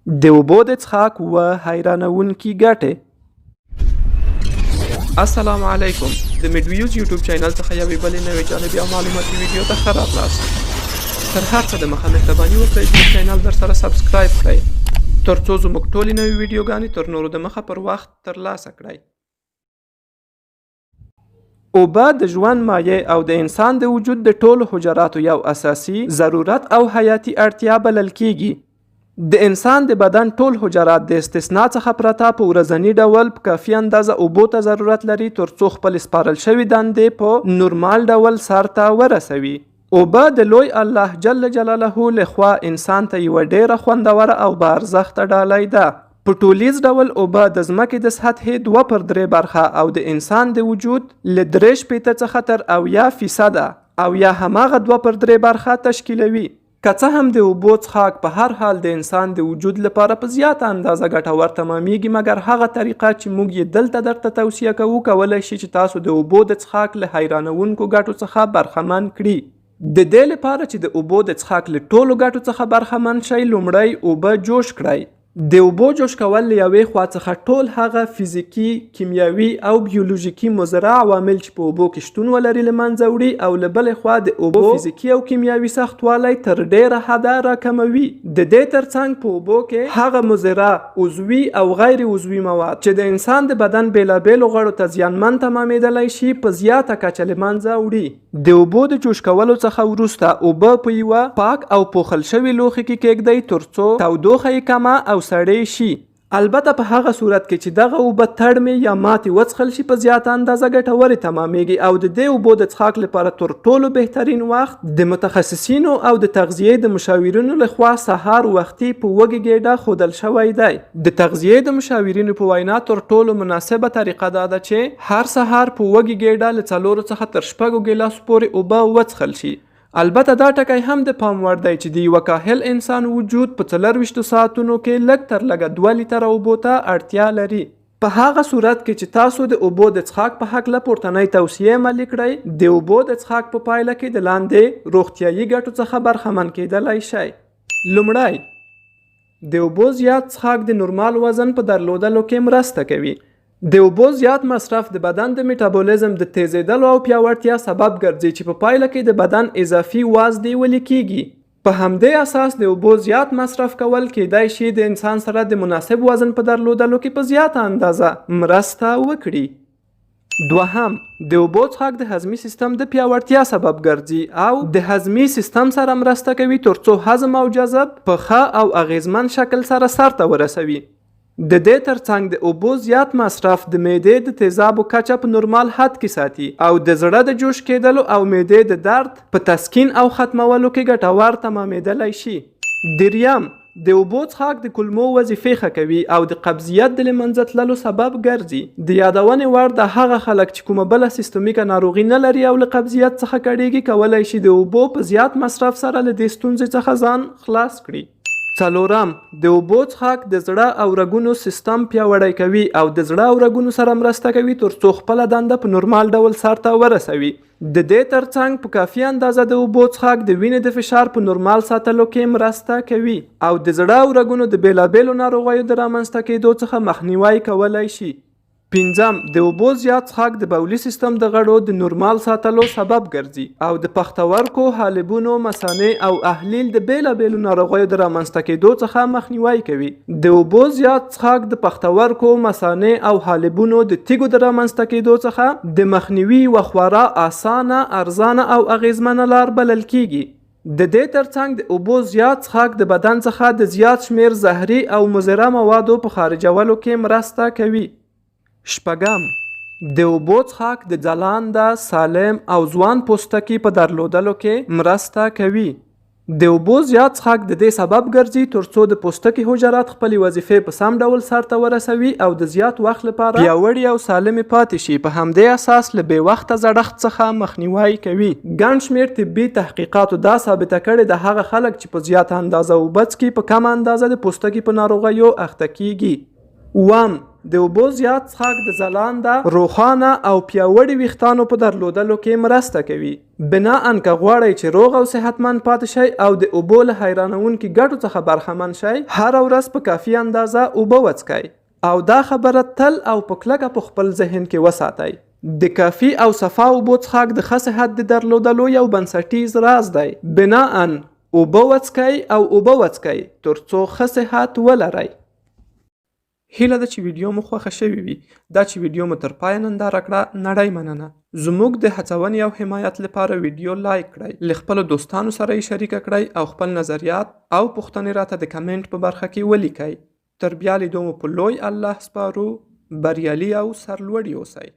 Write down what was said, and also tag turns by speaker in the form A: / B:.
A: د اوبو د څښاک و حیرانونکي ګټې. السلام علیکم، د میډویوز یوټیوب چینل څخه یوې بلې نوې جالبې او معلوماتي ویډیو ته ښه راغلاست. تر هر څه د مخه مهرباني وکړئ چې چینل درسره سبسکرایب کړئ تر څو زموږ ټولې نوې ویډیوګانې تر نورو د مخه پر وخت ترلاسه کړئ. اوبه د ژوند مایع او د انسان د وجود د ټولو حجراتو یو اساسي ضرورت او حیاتي اړتیا بلل کیږي. د انسان د بدن ټول حجرات د استثنا څخه پرته په ورځني ډول په کافي اندازه اوبو ته ضرورت لري ترڅو خپل سپارل شوي دندې په نورمال ډول سرته ورسوي. اوبه د لوی الله جل جلاله لخوا انسان ته یوه ډیره خوندوره او با ارزښته ډالۍ ده. په ټولیز ډول اوبه د ځمکې د سطحې 2/3 برخه او د انسان د وجود له 3 څخه تر 90% او یا هماغه 2/3 برخه تشکیلوي. که څه هم د اوبو څښاک په هر حال د انسان د وجود لپاره په زیاته اندازه ګټور تمامیږي، مګر هغه طریقه چې موږ یې دلته درته توصیه کوو کولی شي چې تاسو د اوبو د څښاک له حیرانونکو ګټو څخه برخمن کړي. د دې لپاره چې د اوبو د څښاک له ټولو ګټو څخه برخمن شئ، لومړی اوبه جوش کړئ. د اوبو جوش کول له یوې خوا څخه ټول هغه فزیکي، کیمیاوي او بیولوژیکي مضر عوامل چې په اوبو کې شتون ولري له منځه وړي، او له بلې خوا د اوبو فزیکي او کیمیاوي سختوالی تر ډیره حده راکموي. د دې ترڅنګ په اوبو کې هغه مضره عضوي او غیر عضوي مواد چې د انسان د بدن بیلابیلو غړو ته زیانمن تمامیدلی شي په زیاته کچه له منځه وړي. د اوبو د جوش کولو څخه وروسته اوبه په یوه پاک او پوښل شوي لوښي کې کیږدئ ترڅو تودوخه یې کمه او سړې شي. البته په هغه صورت کې چې دغه اوبه تړمې یا ماتې وڅښل شي په زیاته اندازه ګټورې تمامیږي، او د دې اوبو د څښاک لپاره تر ټولو بهترین وخت د متخصصینو او د تغذیې د مشاورینو لخوا سهار وختي په وږې ګېډه ښودل شوی دی. د تغذیې د مشاورینو په وینا تر ټولو مناسبه طریقه دا ده چې هر سهار په وږې ګېډه له 4 څخه تر 6 ګیلاسو پورې اوبه وڅښل شي. البته دا ټکی هم د پام وړ دی چې د یوه کاهل انسان وجود په 24 ساعتونو کې لږ تر لږه 2 لیتره اوبو ته اړتیا لري. په هغه صورت کې چې تاسو د اوبو د څښاک په هکله پورتنۍ توصیې عملي کړئ، د اوبو د څښاک په پایله کې د لاندې روغتیایي ګټو څخه برخمن کیدلی شئ. لومړی، د اوبو زیات څښاک د نورمال وزن په درلودلو کې مرسته کوي. د اوبو زیات مصرف د بدن د میټابولیزم د تیزیدلو او پیاوړتیا سبب ګرځي چې په پایله کې د بدن اضافي وزن نیول کیږي. په همدې اساس د اوبو زیات مصرف کول کیدای شي د انسان سره د مناسب وزن په درلودلو کې په زیاته اندازه مرسته وکړي. دوهم، د اوبو څښاک د هضمي سیستم د پیاوړتیا سبب ګرځي او د هضمي سیستم سره مرسته کوي ترڅو هضم او جذب په ښه او اغیزمن شکل سره سرته ورسوي. د دې ترڅنګ د اوبو زیات مصرف د معدې د تیزابو کچه په نورمال حد کې ساتي او د زړه د جوش کېدلو او معدې د درد په تسکین او ختمولو کې ګټور تمامیدلی شي. دریم، د اوبو څښاک د کولمو وظیفې ښه کوي او د قبضیت د له منځه تللو سبب ګرځي. د یادونې وړ د هغه خلک چې کومه بله سیستمیکه ناروغي نه لري او له قبضیت څخه کړېږي کولی شي د اوبو په زیات مصرف سره له دې ستونزې څخه ځان خلاص کړي. څلورم، د اوبو څښاک د زړه او رګونو سیستم پیاوړی کوي او د زړه او رګونو سره مرسته کوي ترڅو خپله دنده په نورمال ډول سرته ورسوي. د دې ترڅنګ په کافي اندازه د اوبو څښاک د وینې د فشار په نورمال ساتلو کې مرسته کوي او د زړه او رګونو د بیلابیلو ناروغیو د رامنځته کېدو څخه مخنیوی کولی شي. پنځم، د اوبو زیات څښاک د بولي سیستم د غړو د نورمال ساتلو سبب ګرځي او د پښتورګو، حالبونو، مثانې او احلیل د بیلابیلو ناروغیو د رامنځته کېدو څخه مخنیوی کوي. د اوبو زیات څښاک د پښتورګو، مثانې او حالبونو د تیږو د رامنځته کېدو څخه د مخنیوي یوه خورا اسانه، ارزانه او اغیزمنه لار بلل کیږي. د دې ترڅنګ د اوبو زیات څښاک د بدن څخه د زیات شمیر زهري او مضره موادو په خارجولو کې مرسته کوي. شپږم، د اوبو څښاک د ځلانده، سالم او ځوان پوستکي په درلودلو کې مرسته کوي. د اوبو زیات څښاک د دې سبب ګرځي ترڅو د پوستکي حجرات خپلې وظیفې په سم ډول سرته ورسوي او د زیات وخت لپاره پیاوړي او سالمې پاتې شي. په همدې اساس له بې وخته زړښت څخه مخنیوی کوي. ګڼ شمېر طبي تحقیقاتو دا ثابته کړې ده هغه خلک چې په زیاته اندازه اوبه څښي په کمه اندازه د پوستکي په ناروغیو اخته کیږي. اووم، د اوبو زیات څښاک د ځلانده، روښانه او پیاوړي ویښتانو په درلودلو کې مرسته کوي. بناً که غواړئ چې روغ او صحتمند پاتې شئ او د اوبو له حیرانونکي ګټو څخه برخمن شئ، هره ورځ په کافي اندازه اوبه وڅښئ. او دا خبره تل او په کلکه په خپل ذهن کې وساتئ. د کافي او صفا اوبو څښاک د ښه صحت د درلودلو یو بنسټیز راز دی. بناً اوبه وڅښئ او اوبه وڅښئ ترڅو ښه صحت ولرئ. هیله ده چې ویډیو مو خوښه شوې وي. دا چې ویډیو مو تر پایه ننداره کړه، نړۍ مننه. زموږ د هڅونې او حمایت لپاره ویډیو لایک کړئ، له خپلو دوستانو سره یې شریکه کړئ او خپل نظریات او پوښتنې راته د کمنټ په برخه کې ولیکئ. تر بیا لیدو مو په لوی الله سپارو. بریالي او سرلوړي اوسئ.